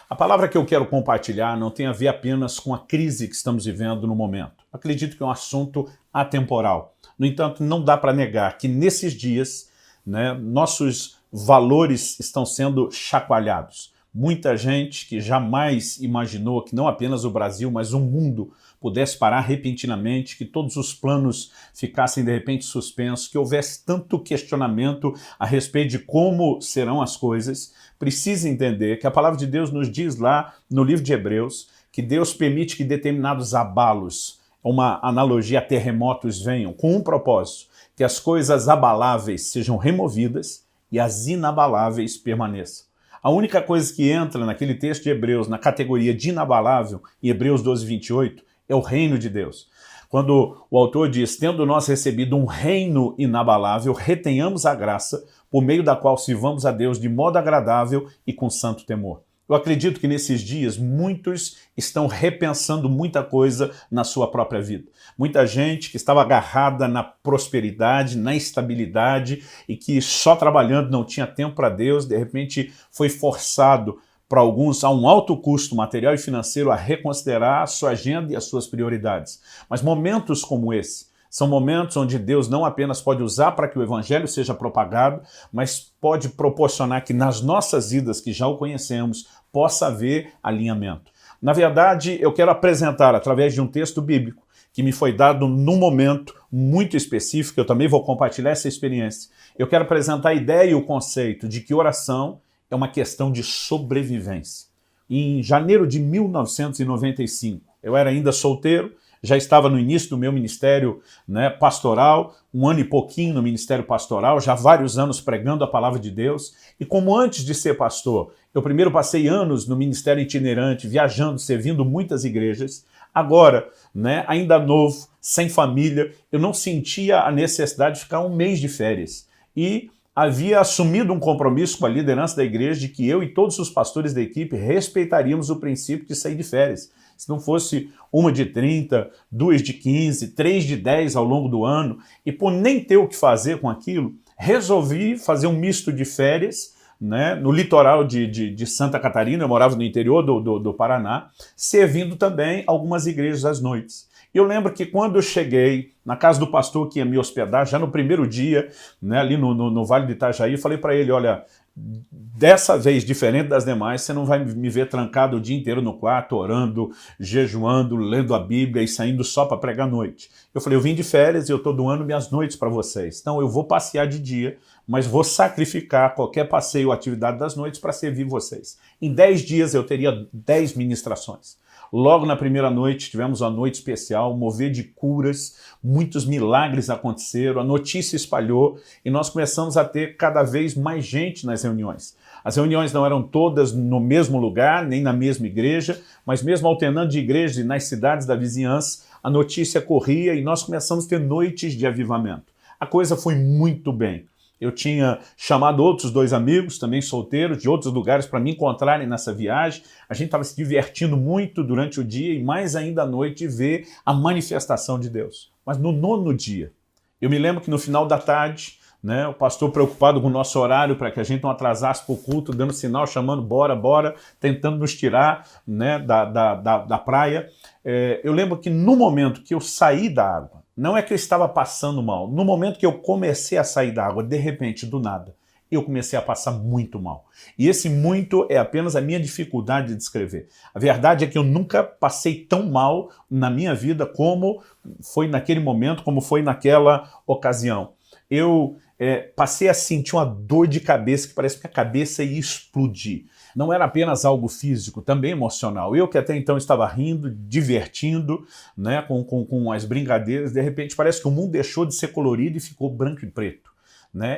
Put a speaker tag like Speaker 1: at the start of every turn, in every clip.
Speaker 1: A palavra que eu quero compartilhar não tem a ver apenas com a crise que estamos vivendo no momento. Acredito que é um assunto atemporal. No entanto, não dá para negar que nesses dias, nossos valores estão sendo chacoalhados. Muita gente que jamais imaginou que não apenas o Brasil, mas o mundo pudesse parar repentinamente, que todos os planos ficassem de repente suspensos, que houvesse tanto questionamento a respeito de como serão as coisas, precisa entender que a palavra de Deus nos diz lá no livro de Hebreus que Deus permite que determinados abalos, uma analogia a terremotos, venham com um propósito, que as coisas abaláveis sejam removidas e as inabaláveis permaneçam. A única coisa que entra naquele texto de Hebreus, na categoria de inabalável, em Hebreus 12, 28, é o reino de Deus. Quando o autor diz, tendo nós recebido um reino inabalável, retenhamos a graça, por meio da qual sirvamos a Deus de modo agradável e com santo temor. Eu acredito que nesses dias muitos estão repensando muita coisa na sua própria vida. Muita gente que estava agarrada na prosperidade, na estabilidade e que só trabalhando não tinha tempo para Deus, de repente foi forçado para alguns a um alto custo material e financeiro a reconsiderar a sua agenda e as suas prioridades. Mas momentos como esse são momentos onde Deus não apenas pode usar para que o evangelho seja propagado, mas pode proporcionar que nas nossas vidas, que já o conhecemos, possa haver alinhamento. Na verdade, eu quero apresentar, através de um texto bíblico, que me foi dado num momento muito específico, eu também vou compartilhar essa experiência. Eu quero apresentar a ideia e o conceito de que oração é uma questão de sobrevivência. Em janeiro de 1995, eu era ainda solteiro, já estava no início do meu ministério pastoral, um ano e pouquinho no ministério pastoral, já vários anos pregando a palavra de Deus. E como antes de ser pastor, eu primeiro passei anos no ministério itinerante, viajando, servindo muitas igrejas. Agora, ainda novo, sem família, eu não sentia a necessidade de ficar um mês de férias. E havia assumido um compromisso com a liderança da igreja de que eu e todos os pastores da equipe respeitaríamos o princípio de sair de férias. Se não fosse uma de 30, 2 de 15, 3 de 10 ao longo do ano, e por nem ter o que fazer com aquilo, resolvi fazer um misto de férias no litoral de Santa Catarina, eu morava no interior do Paraná, servindo também algumas igrejas às noites. Eu lembro que quando eu cheguei na casa do pastor que ia me hospedar, já no primeiro dia, ali no Vale do Itajaí, eu falei para ele, olha, dessa vez, diferente das demais, você não vai me ver trancado o dia inteiro no quarto, orando, jejuando, lendo a Bíblia e saindo só para pregar à noite. Eu falei, eu vim de férias e eu estou doando minhas noites para vocês. Então eu vou passear de dia, mas vou sacrificar qualquer passeio ou atividade das noites para servir vocês. Em 10 dias eu teria 10 ministrações. Logo na primeira noite, tivemos uma noite especial, mover de curas, muitos milagres aconteceram, a notícia espalhou e nós começamos a ter cada vez mais gente nas reuniões. As reuniões não eram todas no mesmo lugar, nem na mesma igreja, mas mesmo alternando de igreja e nas cidades da vizinhança, a notícia corria e nós começamos a ter noites de avivamento. A coisa foi muito bem. Eu tinha chamado outros 2 amigos, também solteiros, de outros lugares para me encontrarem nessa viagem. A gente estava se divertindo muito durante o dia e mais ainda à noite ver a manifestação de Deus. Mas no 9º dia, eu me lembro que no final da tarde, o pastor preocupado com o nosso horário para que a gente não atrasasse para o culto, dando sinal, chamando bora, bora, tentando nos tirar da praia. Eu lembro que no momento que eu saí da água, não é que eu estava passando mal. No momento que eu comecei a sair da água, de repente, do nada, eu comecei a passar muito mal. E esse muito é apenas a minha dificuldade de descrever. A verdade é que eu nunca passei tão mal na minha vida como foi naquele momento, como foi naquela ocasião. Eu passei a sentir uma dor de cabeça que parece que a cabeça ia explodir. Não era apenas algo físico, também emocional. Eu que até então estava rindo, divertindo, com as brincadeiras, de repente parece que o mundo deixou de ser colorido e ficou branco e preto.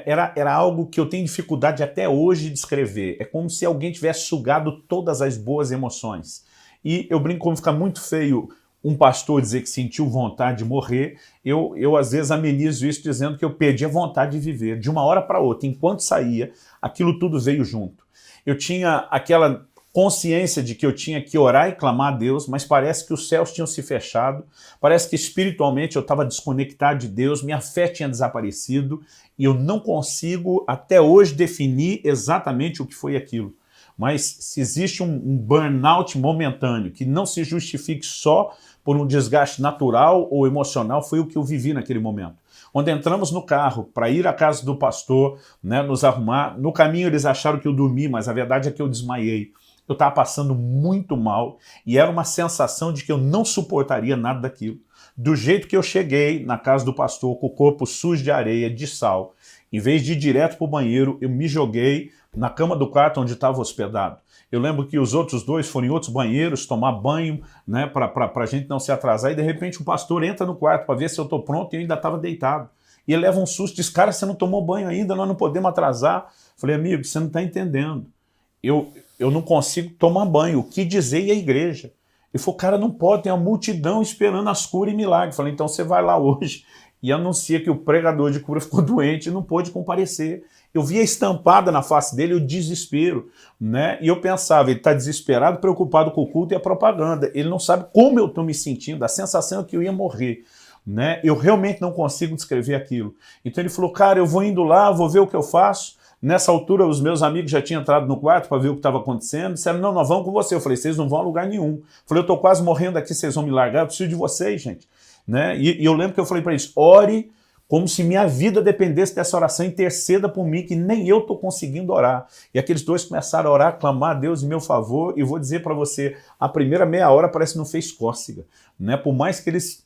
Speaker 1: Era algo que eu tenho dificuldade até hoje de descrever. É como se alguém tivesse sugado todas as boas emoções. E eu brinco como fica muito feio um pastor dizer que sentiu vontade de morrer, eu às vezes amenizo isso dizendo que eu perdi a vontade de viver. De uma hora para outra, enquanto saía, aquilo tudo veio junto. Eu tinha aquela consciência de que eu tinha que orar e clamar a Deus, mas parece que os céus tinham se fechado, parece que espiritualmente eu estava desconectado de Deus, minha fé tinha desaparecido e eu não consigo até hoje definir exatamente o que foi aquilo. Mas se existe um burnout momentâneo que não se justifique só por um desgaste natural ou emocional, foi o que eu vivi naquele momento. Quando entramos no carro para ir à casa do pastor, né, nos arrumar, no caminho eles acharam que eu dormi, mas a verdade é que eu desmaiei. Eu estava passando muito mal e era uma sensação de que eu não suportaria nada daquilo. Do jeito que eu cheguei na casa do pastor, com o corpo sujo de areia, de sal, em vez de ir direto para o banheiro, eu me joguei na cama do quarto onde estava hospedado. Eu lembro que os outros dois foram em outros banheiros tomar banho, né, para a gente não se atrasar, e de repente o pastor entra no quarto para ver se eu estou pronto e eu ainda estava deitado. E ele leva um susto, diz, cara, você não tomou banho ainda, nós não podemos atrasar. Falei, amigo, você não está entendendo. Eu não consigo tomar banho, o que dizer e a igreja? Ele falou, cara, não pode, tem uma multidão esperando as curas e milagres. Falei, então você vai lá hoje e anuncia que o pregador de cura ficou doente e não pôde comparecer. Eu via estampada na face dele o desespero, né? E eu pensava, ele está desesperado, preocupado com o culto e a propaganda. Ele não sabe como eu estou me sentindo, a sensação é que eu ia morrer, né? Eu realmente não consigo descrever aquilo. Então ele falou, cara, eu vou indo lá, vou ver o que eu faço. Nessa altura, os meus amigos já tinham entrado no quarto para ver o que estava acontecendo. Disseram, não, nós vamos com você. Eu falei, vocês não vão a lugar nenhum. Eu falei, eu estou quase morrendo aqui, vocês vão me largar, eu preciso de vocês, gente. Né? E eu lembro que eu falei para eles, ore como se minha vida dependesse dessa oração, interceda por mim, que nem eu estou conseguindo orar. E aqueles dois começaram a orar, clamar a Deus em meu favor, e vou dizer para você, a primeira meia hora parece que não fez cócega. Né? Por mais que eles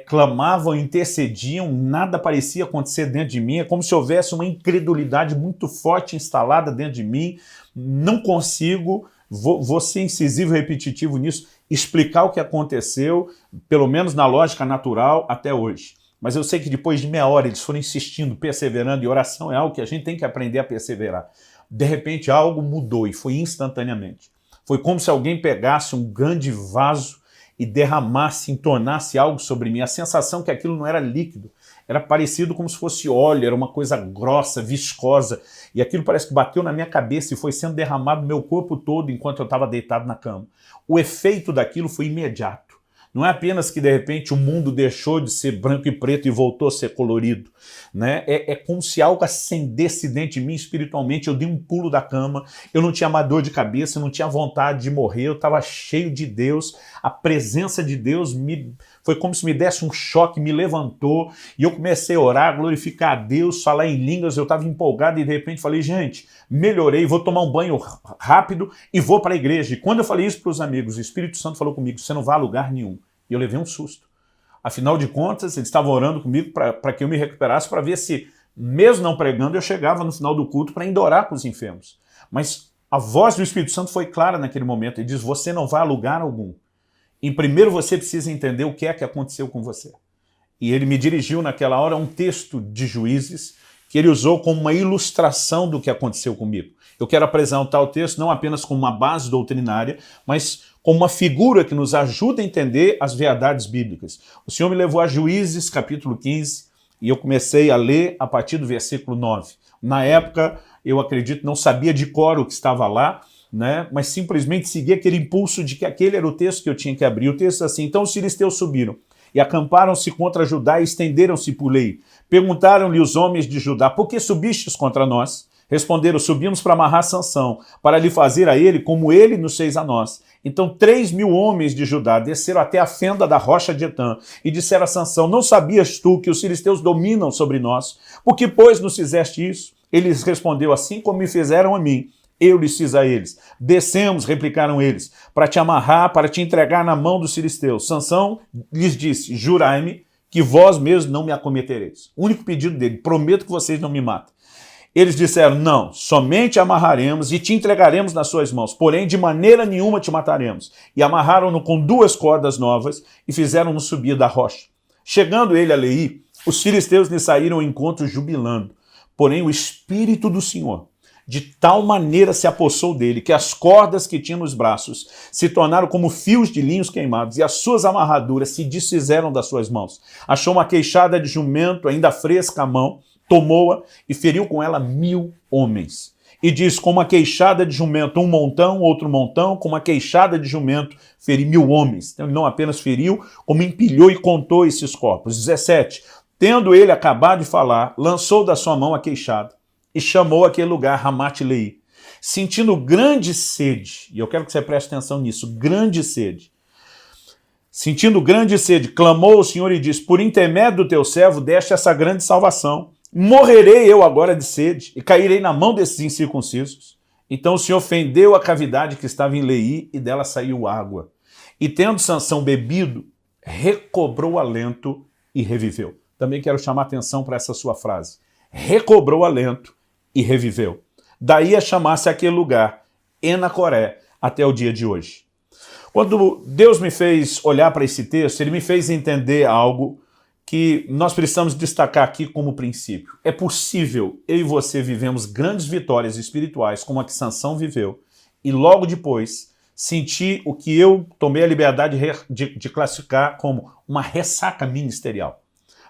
Speaker 1: clamavam, intercediam, nada parecia acontecer dentro de mim, é como se houvesse uma incredulidade muito forte instalada dentro de mim. Não consigo, vou ser incisivo e repetitivo nisso, explicar o que aconteceu, pelo menos na lógica natural, até hoje. Mas eu sei que depois de meia hora eles foram insistindo, perseverando, e oração é algo que a gente tem que aprender a perseverar. De repente algo mudou e foi instantaneamente. Foi como se alguém pegasse um grande vaso e derramasse, entornasse algo sobre mim. A sensação que aquilo não era líquido, era parecido como se fosse óleo, era uma coisa grossa, viscosa, e aquilo parece que bateu na minha cabeça e foi sendo derramado no meu corpo todo enquanto eu estava deitado na cama. O efeito daquilo foi imediato. Não é apenas que, de repente, o mundo deixou de ser branco e preto e voltou a ser colorido. Né? É como se algo acendesse dentro de mim espiritualmente. Eu dei um pulo da cama, eu não tinha mais dor de cabeça, eu não tinha vontade de morrer, eu estava cheio de Deus. A presença de Deus foi como se me desse um choque, me levantou, e eu comecei a orar, glorificar a Deus, falar em línguas. Eu estava empolgado e, de repente, falei, gente, melhorei, vou tomar um banho rápido e vou para a igreja. E quando eu falei isso para os amigos, o Espírito Santo falou comigo, você não vai a lugar nenhum. E eu levei um susto. Afinal de contas, eles estavam orando comigo para que eu me recuperasse, para ver se, mesmo não pregando, eu chegava no final do culto para ainda orar com os enfermos. Mas a voz do Espírito Santo foi clara naquele momento. Ele diz, você não vai a lugar algum. E primeiro você precisa entender o que é que aconteceu com você. E ele me dirigiu naquela hora a um texto de Juízes que ele usou como uma ilustração do que aconteceu comigo. Eu quero apresentar o texto não apenas como uma base doutrinária, mas como uma figura que nos ajuda a entender as verdades bíblicas. O Senhor me levou a Juízes, capítulo 15, e eu comecei a ler a partir do versículo 9. Na época, eu acredito, não sabia de cor o que estava lá, né? Mas simplesmente segui aquele impulso de que aquele era o texto que eu tinha que abrir. O texto é assim, então os filisteus subiram e acamparam-se contra Judá e estenderam-se por lei. Perguntaram-lhe os homens de Judá, por que subistes contra nós? Responderam, subimos para amarrar Sansão, para lhe fazer a ele como ele nos fez a nós. Então 3.000 homens de Judá desceram até a fenda da rocha de Etã e disseram a Sansão, não sabias tu que os filisteus dominam sobre nós? Por que, pois, nos fizeste isso? Ele lhes respondeu, assim como me fizeram a mim, eu lhes fiz a eles. Descemos, replicaram eles, para te amarrar, para te entregar na mão dos filisteus. Sansão lhes disse, jurai-me que vós mesmos não me acometereis. O único pedido dele, prometo que vocês não me matem. Eles disseram, não, somente amarraremos e te entregaremos nas suas mãos, porém de maneira nenhuma te mataremos. E amarraram-no com 2 cordas novas e fizeram-no subir da rocha. Chegando ele a Leí, os filisteus lhe saíram ao encontro jubilando. Porém o Espírito do Senhor de tal maneira se apossou dele que as cordas que tinha nos braços se tornaram como fios de linhos queimados e as suas amarraduras se desfizeram das suas mãos. Achou uma queixada de jumento ainda fresca à mão, tomou-a e feriu com ela 1.000 homens. E diz, com uma queixada de jumento, um montão, outro montão, com uma queixada de jumento, feri 1.000 homens. Então ele não apenas feriu, como empilhou e contou esses corpos. 17. Tendo ele acabado de falar, lançou da sua mão a queixada e chamou aquele lugar Ramat-Leí. sentindo grande sede, e eu quero que você preste atenção nisso, grande sede. Sentindo grande sede, clamou o Senhor e disse, por intermédio do teu servo deste essa grande salvação. Morrerei eu agora de sede e cairei na mão desses incircuncisos. Então o Senhor fendeu a cavidade que estava em Leí e dela saiu água. E tendo Sansão bebido, recobrou o alento e reviveu. Também quero chamar atenção para essa sua frase. Recobrou o alento e reviveu. Daí a chamar-se aquele lugar, Enacoré, até o dia de hoje. Quando Deus me fez olhar para esse texto, ele me fez entender algo que nós precisamos destacar aqui como princípio. É possível eu e você vivemos grandes vitórias espirituais, como a que Sansão viveu, e logo depois sentir o que eu tomei a liberdade de classificar como uma ressaca ministerial.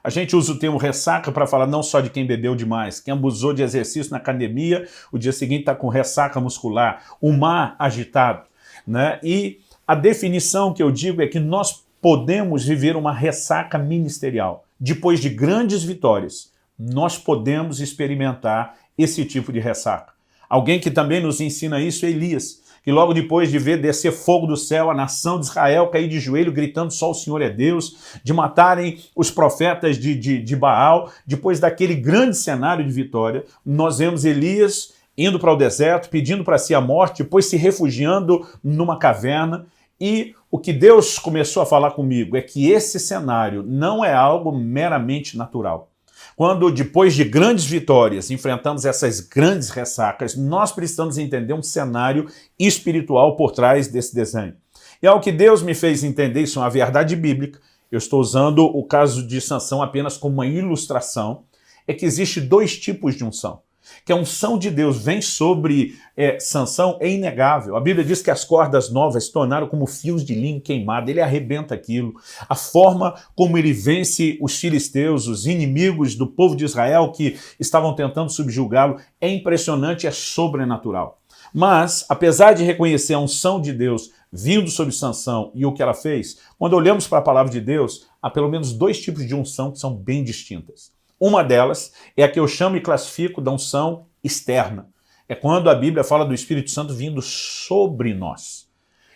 Speaker 1: A gente usa o termo ressaca para falar não só de quem bebeu demais, quem abusou de exercício na academia, o dia seguinte está com ressaca muscular, o mar agitado, né? E a definição que eu digo é que nós podemos viver uma ressaca ministerial. Depois de grandes vitórias, nós podemos experimentar esse tipo de ressaca. Alguém que também nos ensina isso é Elias, que logo depois de ver descer fogo do céu, a nação de Israel cair de joelho, gritando só o Senhor é Deus, de matarem os profetas de Baal, depois daquele grande cenário de vitória, nós vemos Elias indo para o deserto, pedindo para si a morte, depois se refugiando numa caverna. E o que Deus começou a falar comigo é que esse cenário não é algo meramente natural. Quando, depois de grandes vitórias, enfrentamos essas grandes ressacas, nós precisamos entender um cenário espiritual por trás desse desenho. E ao que Deus me fez entender, isso é uma verdade bíblica, eu estou usando o caso de Sansão apenas como uma ilustração, é que existe dois tipos de unção. Que a unção de Deus vem sobre Sansão é inegável. A Bíblia diz que as cordas novas se tornaram como fios de linho queimado, ele arrebenta aquilo. A forma como ele vence os filisteus, os inimigos do povo de Israel que estavam tentando subjugá-lo, é impressionante, é sobrenatural. Mas, apesar de reconhecer a unção de Deus vindo sobre Sansão e o que ela fez, quando olhamos para a palavra de Deus, há pelo menos dois tipos de unção que são bem distintas. Uma delas é a que eu chamo e classifico da unção externa. É quando a Bíblia fala do Espírito Santo vindo sobre nós.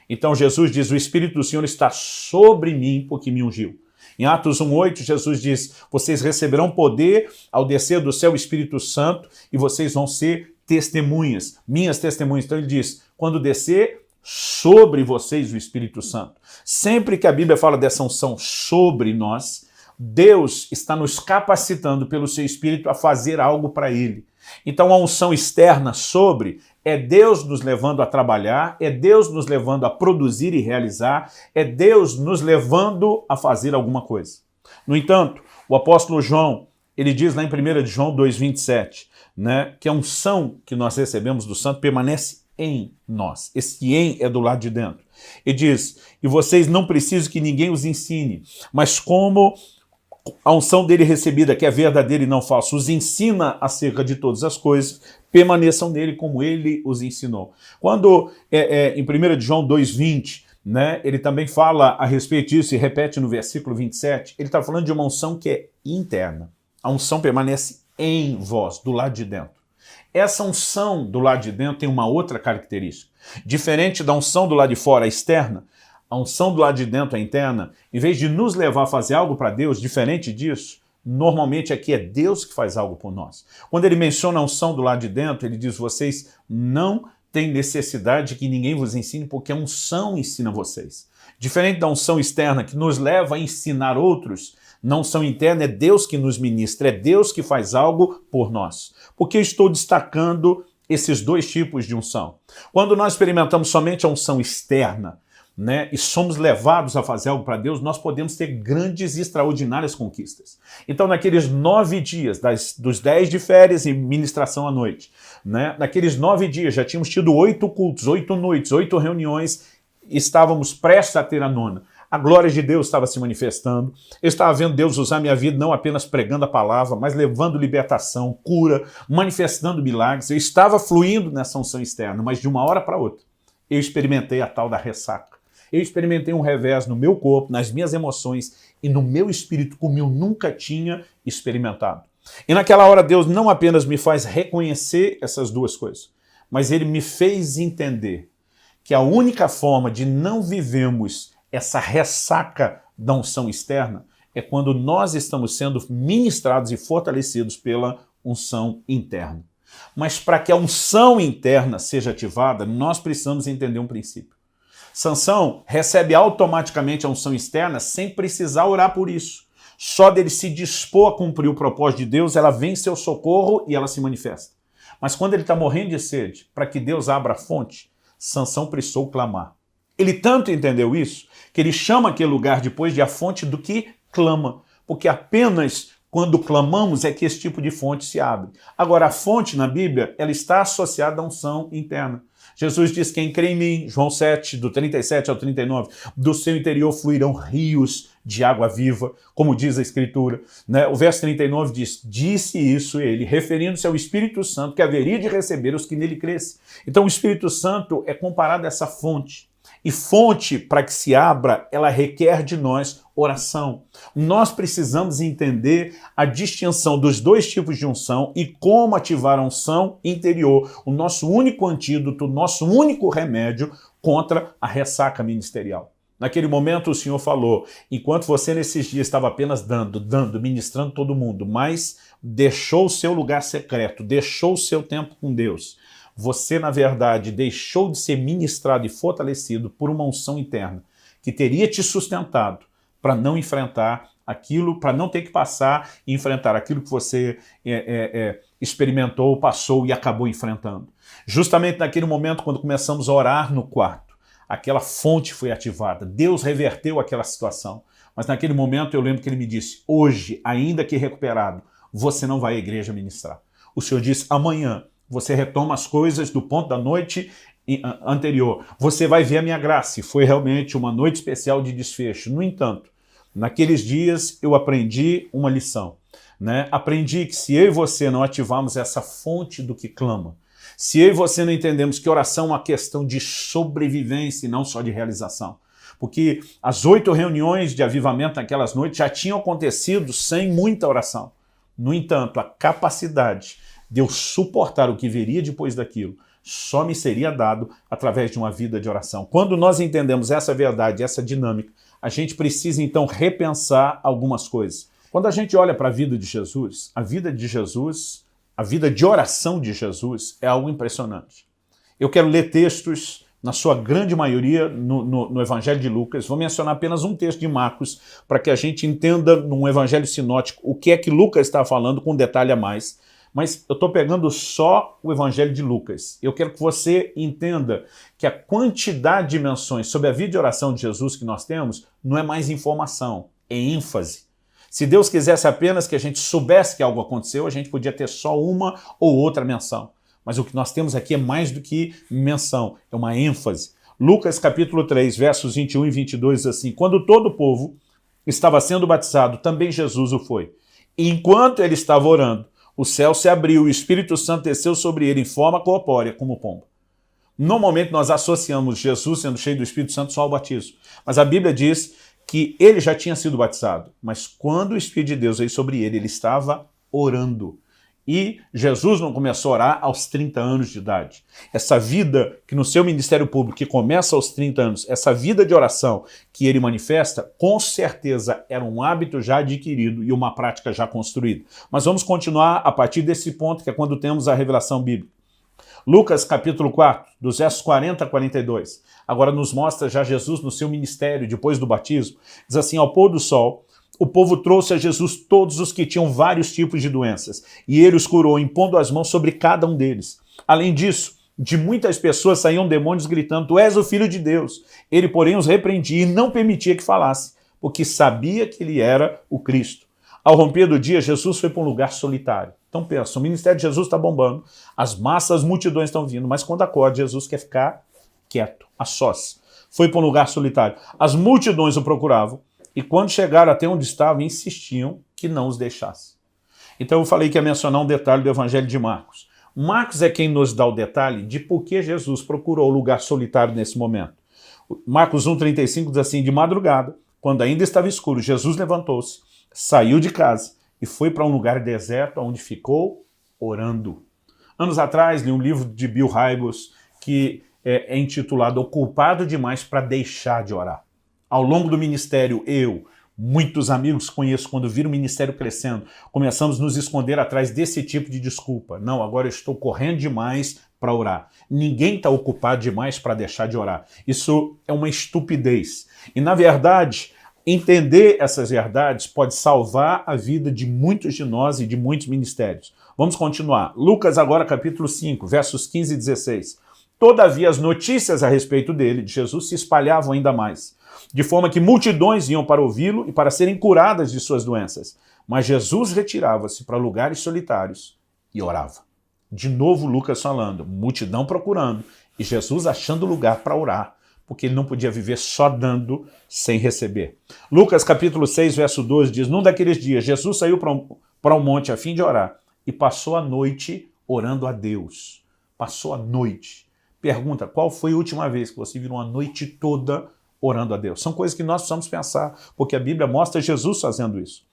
Speaker 1: Então Jesus diz, o Espírito do Senhor está sobre mim porque me ungiu. Em Atos 1:8, Jesus diz, vocês receberão poder ao descer do céu o Espírito Santo e vocês vão ser testemunhas, minhas testemunhas. Então ele diz, quando descer sobre vocês o Espírito Santo. Sempre que a Bíblia fala dessa unção sobre nós, Deus está nos capacitando pelo seu Espírito a fazer algo para Ele. Então a unção externa sobre é Deus nos levando a trabalhar, é Deus nos levando a produzir e realizar, é Deus nos levando a fazer alguma coisa. No entanto, o apóstolo João, ele diz lá em 1 de João 2,27, né, que a unção que nós recebemos do Santo permanece em nós. Esse em é do lado de dentro. Ele diz, e vocês não precisam que ninguém os ensine, mas como a unção dele recebida, que é verdadeira e não falsa, os ensina acerca de todas as coisas, permaneçam nele como ele os ensinou. Quando em 1 de João 2,20, né, ele também fala a respeito disso e repete no versículo 27, ele está falando de uma unção que é interna. A unção permanece em vós, do lado de dentro. Essa unção do lado de dentro tem uma outra característica. Diferente da unção do lado de fora, a externa, a unção do lado de dentro, a interna, em vez de nos levar a fazer algo para Deus, diferente disso, normalmente aqui é Deus que faz algo por nós. Quando ele menciona a unção do lado de dentro, ele diz, vocês não têm necessidade que ninguém vos ensine, porque a unção ensina vocês. Diferente da unção externa, que nos leva a ensinar outros, na unção interna é Deus que nos ministra, é Deus que faz algo por nós. Por que eu estou destacando esses dois tipos de unção? Quando nós experimentamos somente a unção externa, né, e somos levados a fazer algo para Deus, nós podemos ter grandes e extraordinárias conquistas. Então, naqueles 9 dias, dos 10 de férias e ministração à noite, né, naqueles 9 dias já tínhamos tido 8 cultos, 8 noites, 8 reuniões, estávamos prestes a ter a 9ª. A glória de Deus estava se manifestando, eu estava vendo Deus usar minha vida não apenas pregando a palavra, mas levando libertação, cura, manifestando milagres. Eu estava fluindo nessa unção externa, mas de uma hora para outra, eu experimentei a tal da ressaca. Eu experimentei um revés no meu corpo, nas minhas emoções e no meu espírito, como eu nunca tinha experimentado. E naquela hora Deus não apenas me faz reconhecer essas duas coisas, mas ele me fez entender que a única forma de não vivermos essa ressaca da unção externa é quando nós estamos sendo ministrados e fortalecidos pela unção interna. Mas para que a unção interna seja ativada, nós precisamos entender um princípio. Sansão recebe automaticamente a unção externa sem precisar orar por isso. Só dele se dispor a cumprir o propósito de Deus, ela vem em seu socorro e ela se manifesta. Mas quando ele está morrendo de sede, para que Deus abra a fonte, Sansão precisou clamar. Ele tanto entendeu isso, que ele chama aquele lugar depois de a fonte do que clama. Porque apenas quando clamamos é que esse tipo de fonte se abre. Agora, a fonte na Bíblia, ela está associada à unção interna. Jesus diz, quem crê em mim, João 7, do 37 ao 39, do seu interior fluirão rios de água viva, como diz a Escritura. Né? O verso 39 diz, disse isso ele, referindo-se ao Espírito Santo, que haveria de receber os que nele crescem. Então o Espírito Santo é comparado a essa fonte. E fonte, para que se abra, ela requer de nós oração. Nós precisamos entender a distinção dos dois tipos de unção e como ativar a unção interior, o nosso único antídoto, o nosso único remédio contra a ressaca ministerial. Naquele momento o Senhor falou, enquanto você nesses dias estava apenas dando, ministrando todo mundo, mas deixou o seu lugar secreto, deixou o seu tempo com Deus, você, na verdade, deixou de ser ministrado e fortalecido por uma unção interna que teria te sustentado para não enfrentar aquilo, para não ter que passar e enfrentar aquilo que você experimentou, passou e acabou enfrentando. Justamente naquele momento, quando começamos a orar no quarto, aquela fonte foi ativada, Deus reverteu aquela situação. Mas naquele momento eu lembro que ele me disse, hoje, ainda que recuperado, você não vai à igreja ministrar. O Senhor disse, amanhã, você retoma as coisas do ponto da noite anterior. Você vai ver a minha graça. E foi realmente uma noite especial de desfecho. No entanto, naqueles dias eu aprendi uma lição. Né? Aprendi que se eu e você não ativarmos essa fonte do que clama, se eu e você não entendemos que oração é uma questão de sobrevivência e não só de realização, porque as 8 reuniões de avivamento naquelas noites já tinham acontecido sem muita oração. No entanto, a capacidade de eu suportar o que viria depois daquilo, só me seria dado através de uma vida de oração. Quando nós entendemos essa verdade, essa dinâmica, a gente precisa então repensar algumas coisas. Quando a gente olha para a vida de Jesus, a vida de oração de Jesus é algo impressionante. Eu quero ler textos, na sua grande maioria, no Evangelho de Lucas. Vou mencionar apenas um texto de Marcos, para que a gente entenda num Evangelho sinótico o que é que Lucas está falando com um detalhe a mais. Mas eu estou pegando só o Evangelho de Lucas. Eu quero que você entenda que a quantidade de menções sobre a vida de oração de Jesus que nós temos não é mais informação, é ênfase. Se Deus quisesse apenas que a gente soubesse que algo aconteceu, a gente podia ter só uma ou outra menção. Mas o que nós temos aqui é mais do que menção, é uma ênfase. Lucas capítulo 3, versos 21 e 22 diz assim, quando todo o povo estava sendo batizado, também Jesus o foi. E enquanto ele estava orando, o céu se abriu e o Espírito Santo desceu sobre ele em forma corpórea, como pomba. Normalmente nós associamos Jesus sendo cheio do Espírito Santo só ao batismo. Mas a Bíblia diz que ele já tinha sido batizado. Mas quando o Espírito de Deus veio sobre ele, ele estava orando. E Jesus não começou a orar aos 30 anos de idade. Essa vida que no seu ministério público, que começa aos 30 anos, essa vida de oração que ele manifesta, com certeza era um hábito já adquirido e uma prática já construída. Mas vamos continuar a partir desse ponto, que é quando temos a revelação bíblica. Lucas capítulo 4, dos versos 40 a 42, agora nos mostra já Jesus no seu ministério, depois do batismo. Diz assim, ao pôr do sol, o povo trouxe a Jesus todos os que tinham vários tipos de doenças, e ele os curou, impondo as mãos sobre cada um deles. Além disso, de muitas pessoas saíam demônios gritando, tu és o Filho de Deus. Ele, porém, os repreendia e não permitia que falasse, porque sabia que ele era o Cristo. Ao romper do dia, Jesus foi para um lugar solitário. Então pensa, o ministério de Jesus está bombando, as massas, as multidões estão vindo, mas quando acorda, Jesus quer ficar quieto, a sós. Foi para um lugar solitário. As multidões o procuravam, e quando chegaram até onde estavam, insistiam que não os deixasse. Então eu falei que ia mencionar um detalhe do Evangelho de Marcos. Marcos é quem nos dá o detalhe de por que Jesus procurou o lugar solitário nesse momento. Marcos 1,35 diz assim, de madrugada, quando ainda estava escuro, Jesus levantou-se, saiu de casa e foi para um lugar deserto onde ficou orando. Anos atrás, li um livro de Bill Hybels que é intitulado Ocupado Demais para Deixar de Orar. Ao longo do ministério, muitos amigos conheço, quando viram o ministério crescendo, começamos a nos esconder atrás desse tipo de desculpa. Não, agora eu estou correndo demais para orar. Ninguém está ocupado demais para deixar de orar. Isso é uma estupidez. E, na verdade, entender essas verdades pode salvar a vida de muitos de nós e de muitos ministérios. Vamos continuar. Lucas agora, capítulo 5, versos 15 e 16. Todavia, as notícias a respeito dele, de Jesus, se espalhavam ainda mais, de forma que multidões iam para ouvi-lo e para serem curadas de suas doenças. Mas Jesus retirava-se para lugares solitários e orava. De novo Lucas falando, multidão procurando e Jesus achando lugar para orar, porque ele não podia viver só dando sem receber. Lucas capítulo 6, verso 12 diz, num daqueles dias, Jesus saiu para um monte a fim de orar e passou a noite orando a Deus. Passou a noite. Pergunta, qual foi a última vez que você virou uma noite toda orando a Deus? São coisas que nós precisamos pensar, porque a Bíblia mostra Jesus fazendo isso.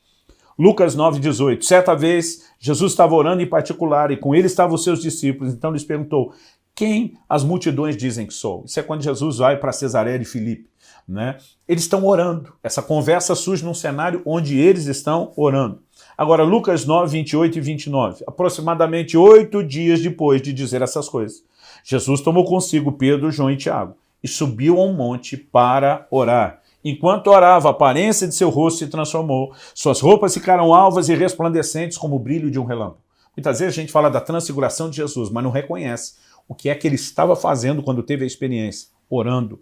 Speaker 1: Lucas 9,18. Certa vez, Jesus estava orando em particular e com ele estavam os seus discípulos. Então lhes perguntou, quem as multidões dizem que sou? Isso é quando Jesus vai para Cesareia de Filipe, né? Eles estão orando. Essa conversa surge num cenário onde eles estão orando. Agora, Lucas 9, 28 e 29. Aproximadamente 8 dias depois de dizer essas coisas, Jesus tomou consigo Pedro, João e Tiago e subiu a um monte para orar. Enquanto orava, a aparência de seu rosto se transformou, suas roupas ficaram alvas e resplandecentes como o brilho de um relâmpago. Muitas vezes a gente fala da transfiguração de Jesus, mas não reconhece o que é que ele estava fazendo quando teve a experiência, orando.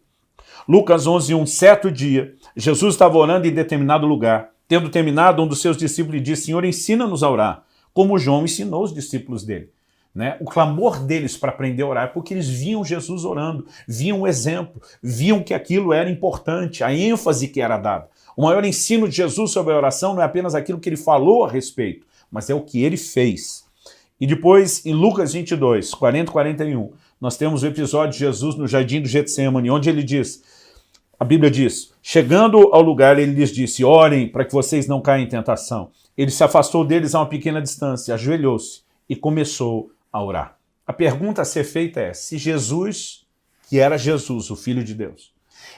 Speaker 1: Lucas 11, 1, certo dia, Jesus estava orando em determinado lugar. Tendo terminado, um dos seus discípulos lhe disse, Senhor, ensina-nos a orar, como João ensinou os discípulos dele. Né? O clamor deles para aprender a orar é porque eles viam Jesus orando, viam o exemplo, viam que aquilo era importante, a ênfase que era dada. O maior ensino de Jesus sobre a oração não é apenas aquilo que ele falou a respeito, mas é o que ele fez. E depois, em Lucas 22, 40 e 41, nós temos o episódio de Jesus no jardim do Getsêmani, onde ele diz, a Bíblia diz, chegando ao lugar, ele lhes disse, orem para que vocês não caiam em tentação. Ele se afastou deles a uma pequena distância, ajoelhou-se e começou a orar. A pergunta a ser feita é, se Jesus, que era Jesus, o Filho de Deus,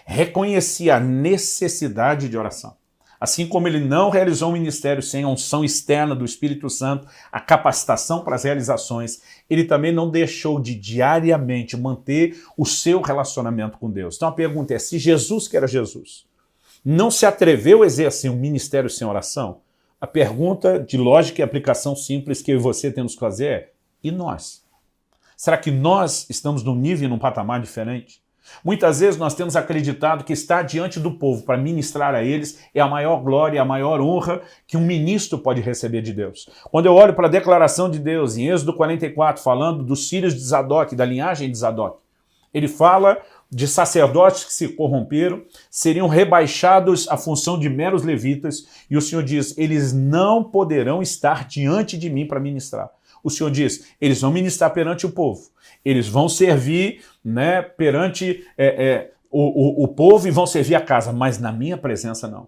Speaker 1: reconhecia a necessidade de oração, assim como ele não realizou um ministério sem a unção externa do Espírito Santo, a capacitação para as realizações, ele também não deixou de diariamente manter o seu relacionamento com Deus. Então a pergunta é, se Jesus, que era Jesus, não se atreveu a exercer um ministério sem oração, a pergunta de lógica e aplicação simples que eu e você temos que fazer é, e nós? Será que nós estamos num nível e num patamar diferente? Muitas vezes nós temos acreditado que estar diante do povo para ministrar a eles é a maior glória, a maior honra que um ministro pode receber de Deus. Quando eu olho para a declaração de Deus em Êxodo 44, falando dos filhos de Zadok, da linhagem de Zadok, ele fala de sacerdotes que se corromperam, seriam rebaixados à função de meros levitas, e o Senhor diz, eles não poderão estar diante de mim para ministrar. O Senhor diz, eles vão ministrar perante o povo, eles vão servir, né, perante o povo e vão servir a casa, mas na minha presença não.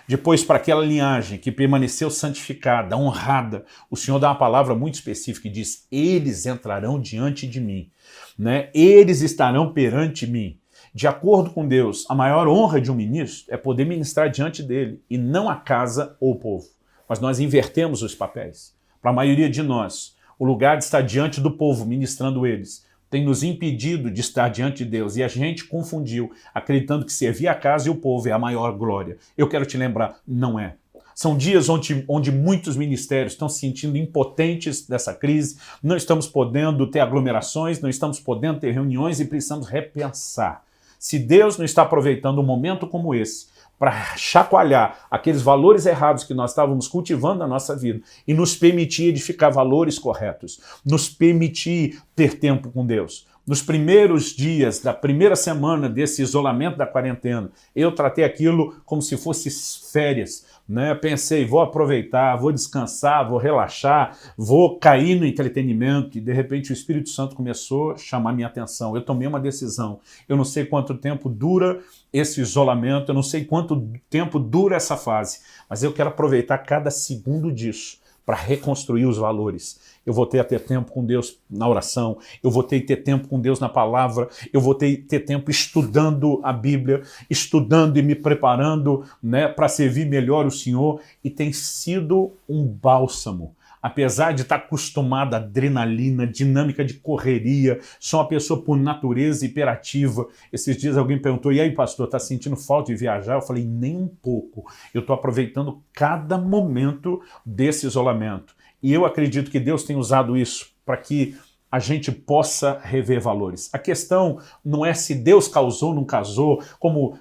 Speaker 1: Depois, para aquela linhagem que permaneceu santificada, honrada, o Senhor dá uma palavra muito específica e diz, eles entrarão diante de mim, né? Eles estarão perante mim. De acordo com Deus, a maior honra de um ministro é poder ministrar diante dele, e não a casa ou o povo. Mas nós invertemos os papéis. Para a maioria de nós, o lugar de estar diante do povo, ministrando eles, tem nos impedido de estar diante de Deus. E a gente confundiu, acreditando que servir a casa e o povo é a maior glória. Eu quero te lembrar, não é. São dias onde muitos ministérios estão se sentindo impotentes dessa crise, não estamos podendo ter aglomerações, não estamos podendo ter reuniões e precisamos repensar. Se Deus não está aproveitando um momento como esse para chacoalhar aqueles valores errados que nós estávamos cultivando na nossa vida e nos permitir edificar valores corretos, nos permitir ter tempo com Deus. Nos primeiros dias da primeira semana desse isolamento da quarentena, eu tratei aquilo como se fosse férias, né? Pensei, vou aproveitar, vou descansar, vou relaxar, vou cair no entretenimento, e de repente o Espírito Santo começou a chamar minha atenção. Eu tomei uma decisão. Eu não sei quanto tempo dura esse isolamento, eu não sei quanto tempo dura essa fase, mas eu quero aproveitar cada segundo disso para reconstruir os valores. eu voltei a ter tempo com Deus na oração, eu voltei a ter tempo com Deus na palavra, eu voltei a ter tempo estudando a Bíblia, estudando e me preparando, né, para servir melhor o Senhor, e tem sido um bálsamo. Apesar de estar acostumada à adrenalina, dinâmica de correria, sou uma pessoa por natureza hiperativa. Esses dias alguém perguntou, e aí pastor, está sentindo falta de viajar? Eu falei, nem um pouco. Eu estou aproveitando cada momento desse isolamento. E eu acredito que Deus tem usado isso para que a gente possa rever valores. A questão não é se Deus causou ou não causou, como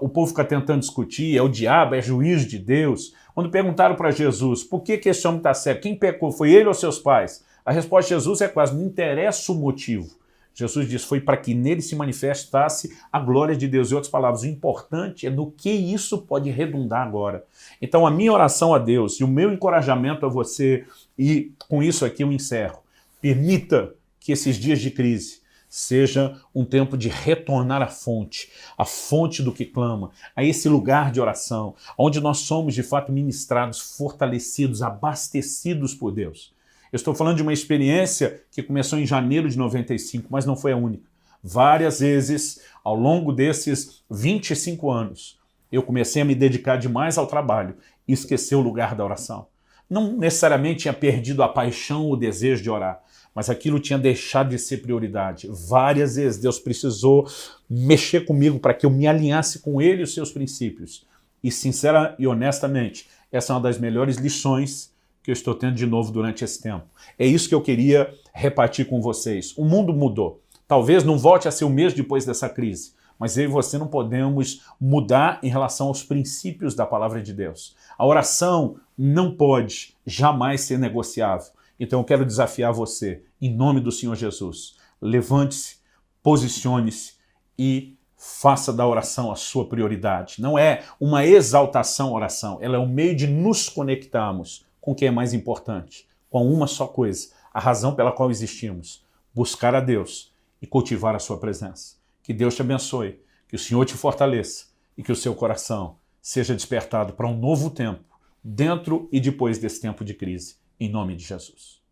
Speaker 1: o povo fica tentando discutir, é o diabo, é juiz de Deus. Quando perguntaram para Jesus, por que esse homem está cego? Quem pecou? Foi ele ou seus pais? A resposta de Jesus é quase, não interessa o motivo. Jesus diz, foi para que nele se manifestasse a glória de Deus. Em outras palavras, o importante é no que isso pode redundar agora. Então a minha oração a Deus e o meu encorajamento a você, e com isso aqui eu encerro, permita que esses dias de crise seja um tempo de retornar à fonte do que clama, a esse lugar de oração, onde nós somos de fato ministrados, fortalecidos, abastecidos por Deus. Eu estou falando de uma experiência que começou em janeiro de 95, mas não foi a única. Várias vezes, ao longo desses 25 anos, eu comecei a me dedicar demais ao trabalho e esquecer o lugar da oração. Não necessariamente tinha perdido a paixão, o desejo de orar, mas aquilo tinha deixado de ser prioridade. Várias vezes Deus precisou mexer comigo para que eu me alinhasse com Ele e os seus princípios. E sincera e honestamente, essa é uma das melhores lições que eu estou tendo de novo durante esse tempo. É isso que eu queria repartir com vocês. O mundo mudou. Talvez não volte a ser o mesmo depois dessa crise, mas eu e você não podemos mudar em relação aos princípios da palavra de Deus. A oração não pode jamais ser negociável. Então eu quero desafiar você, em nome do Senhor Jesus. Levante-se, posicione-se e faça da oração a sua prioridade. Não é uma exaltação à oração, ela é um meio de nos conectarmos com o que é mais importante, com uma só coisa, a razão pela qual existimos, buscar a Deus e cultivar a sua presença. Que Deus te abençoe, que o Senhor te fortaleça e que o seu coração seja despertado para um novo tempo, dentro e depois desse tempo de crise. Em nome de Jesus.